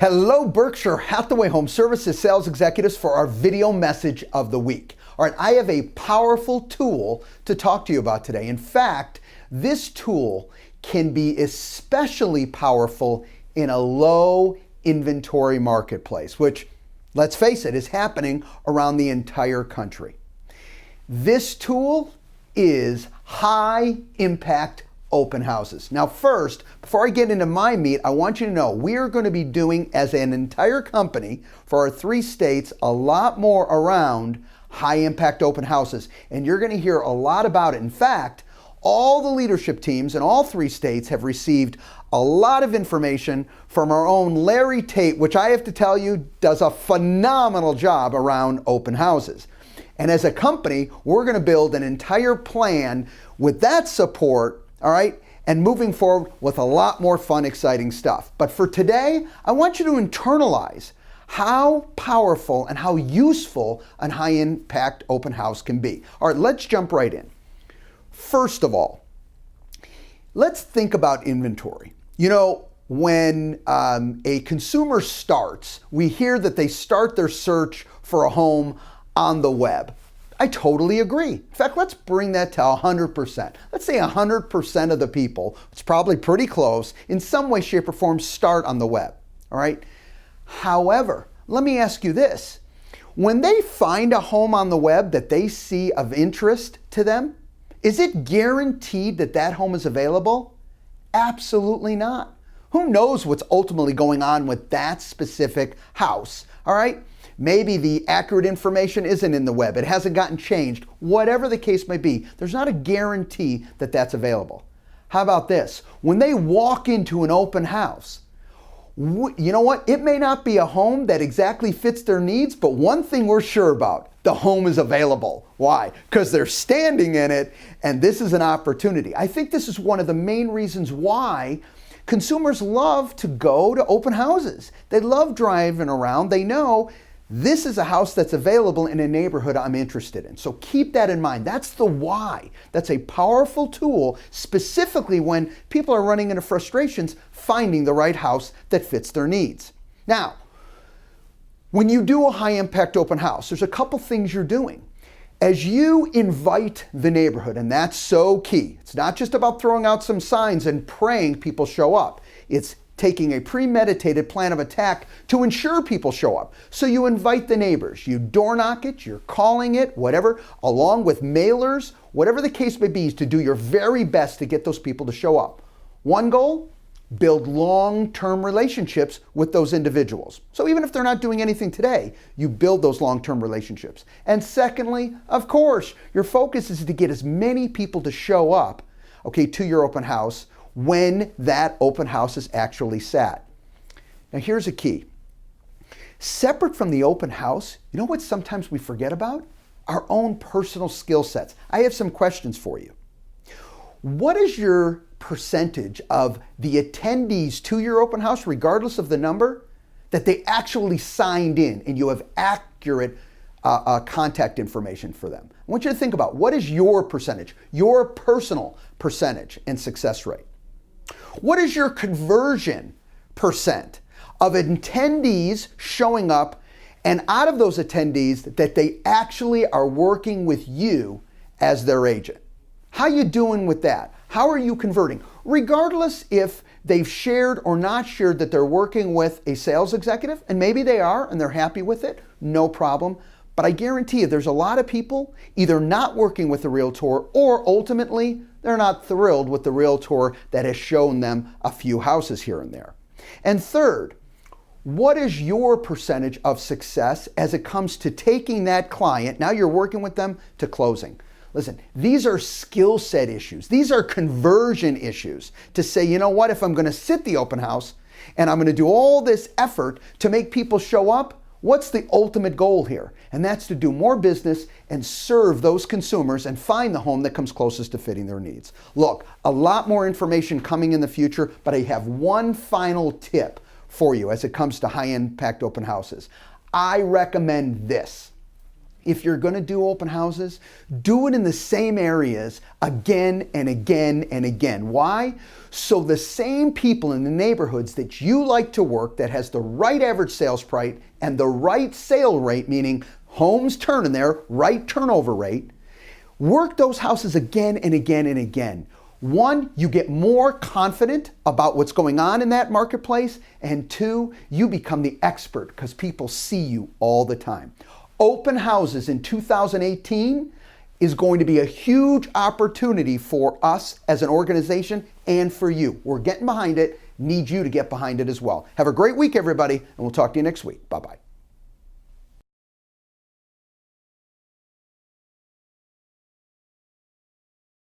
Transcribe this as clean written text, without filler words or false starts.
Hello, Berkshire Hathaway Home Services sales executives, for our video message of the week. All right, I have a powerful tool to talk to you about today. In fact, this tool can be especially powerful in a low inventory marketplace, which, let's face it, is happening around the entire country. This tool is high impact open houses. Now first, before I get into my meat, I want you to know we are going to be doing, as an entire company for our 3 states, a lot more around high impact open houses. And you're going to hear a lot about it. In fact, all the leadership teams in all 3 states have received a lot of information from our own Larry Tate, which I have to tell you does a phenomenal job around open houses. And as a company, we're going to build an entire plan with that support, all right, and moving forward with a lot more fun, exciting stuff. But for today, I want you to internalize how powerful and how useful a high impact open house can be. All right, let's jump right in. First of all, let's think about inventory. You know, when a consumer starts, we hear that they start their search for a home on the web. I totally agree. In fact, let's bring that to 100%. Let's say 100% of the people, it's probably pretty close, in some way, shape, or form start on the web, all right? However, let me ask you this. When they find a home on the web that they see of interest to them, is it guaranteed that that home is available? Absolutely not. Who knows what's ultimately going on with that specific house, all right? Maybe the accurate information isn't in the web. It hasn't gotten changed. Whatever the case may be, there's not a guarantee that that's available. How about this? When they walk into an open house, you know what? It may not be a home that exactly fits their needs, but one thing we're sure about, the home is available. Why? Because they're standing in it, and this is an opportunity. I think this is one of the main reasons why consumers love to go to open houses. They love driving around. They know this is a house that's available in a neighborhood I'm interested in. So keep that in mind. That's the why. That's a powerful tool, specifically when people are running into frustrations finding the right house that fits their needs. Now, when you do a high impact open house, there's a couple things you're doing. As you invite the neighborhood, and that's so key. It's not just about throwing out some signs and praying people show up. It's taking a premeditated plan of attack to ensure people show up. So you invite the neighbors, you door knock it, you're calling it, whatever, along with mailers, whatever the case may be, is to do your very best to get those people to show up. One goal, build long-term relationships with those individuals. So even if they're not doing anything today, you build those long-term relationships. And secondly, of course, your focus is to get as many people to show up, okay, to your open house when that open house is actually sat. Now here's a key. Separate from the open house, you know what sometimes we forget about? Our own personal skill sets. I have some questions for you. What is your percentage of the attendees to your open house, regardless of the number, that they actually signed in and you have accurate contact information for them? I want you to think about, what is your percentage, your personal percentage and success rate? What is your conversion percent of attendees showing up, and out of those attendees that they actually are working with you as their agent? How are you doing with that? How are you converting? Regardless if they've shared or not shared that they're working with a sales executive, and maybe they are and they're happy with it, no problem. But I guarantee you there's a lot of people either not working with a realtor, or ultimately they're not thrilled with the realtor that has shown them a few houses here and there. And third, what is your percentage of success as it comes to taking that client, now you're working with them, to closing? Listen, these are skill set issues. These are conversion issues to say, you know what, if I'm going to sit the open house and I'm going to do all this effort to make people show up, what's the ultimate goal here? And that's to do more business and serve those consumers and find the home that comes closest to fitting their needs. Look, a lot more information coming in the future, but I have one final tip for you as it comes to high impact open houses. I recommend this. if you're going to do open houses, do it in the same areas again and again and again. Why? So the same people in the neighborhoods that you like to work, that has the right average sales price and the right sale rate, meaning homes turning there, right turnover rate, work those houses again and again and again. One, you get more confident about what's going on in that marketplace, and two, you become the expert because people see you all the time. Open houses in 2018 is going to be a huge opportunity for us as an organization and for you. We're getting behind it, need you to get behind it as well. Have a great week, everybody, and we'll talk to you next week. Bye-bye.